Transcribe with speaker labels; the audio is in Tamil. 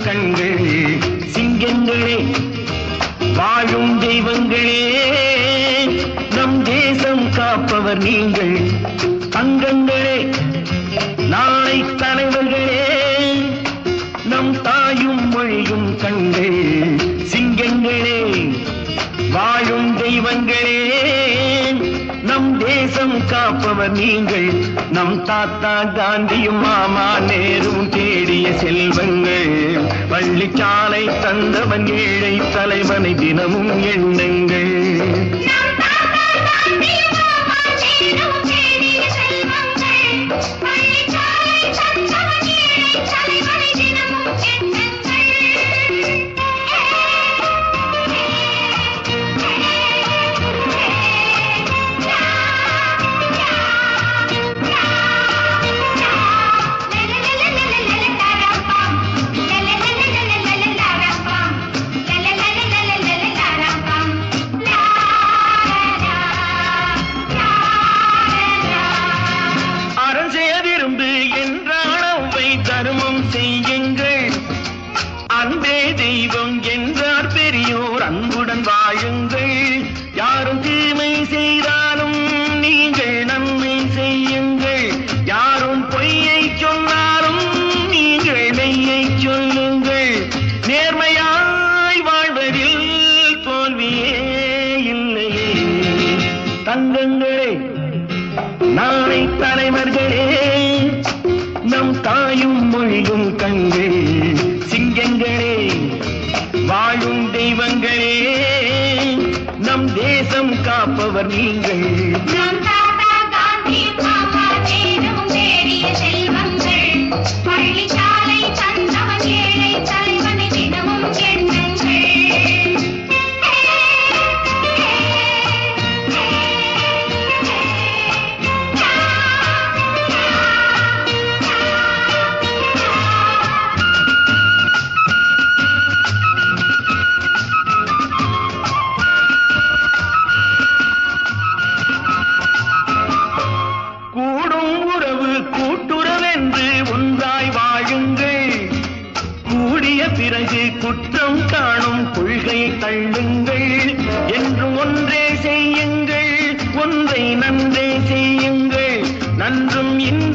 Speaker 1: கண்கள் சிங்கங்களே வாழும் தெய்வங்களே நம் தேசம் காப்பவர் நீங்கள் தங்கங்களே நாளை தலைவர்களே நம் தாயும் மொழியும் கண்கள் சிங்கங்களே வாழும் தெய்வங்களே நம் தேசம் காப்பவர் நீங்கள் நம் தாத்தா காந்தியும் மாமா நேரும் தேடிய செல்வங்கள் பள்ளிச்சாலை தந்தவன் ஏழை தலைவனை தினமும் எண்ணுங்கள் தர்மம் செய்யுங்கள் அன்பே தெய்வம் என்றார் பெரியோர் அன்புடன் வாழுங்கள் யாரும் தீமை செய்தாலும் நீங்கள் நன்மை செய்யுங்கள் யாரும் பொய்யை சொன்னாலும் நீங்கள் மெய்யை சொல்லுங்கள் நேர்மையாய் வாழ்வதில் தோல்வியே இல்லையே தங்கங்களே நாளை தலைவர்களே நம் தாயும் மொழியும் கண்கள் சிங்கங்களே வாழும் தெய்வங்களே நம் தேசம் காப்பவர் நீங்கள்
Speaker 2: பள்ளிச்சாலை தந்தவன் ஏழை தலைவனை தினமும்
Speaker 1: கூட்டுறவென்று ஒன்றாய் வாழுங்கள் கூடிய பிறகு குற்றம் காணும் கொள்கையை தள்ளுங்கள் என்றும் ஒன்றே செய்யுங்கள் ஒன்றை நன்றே செய்யுங்கள் நன்றும் இன்றே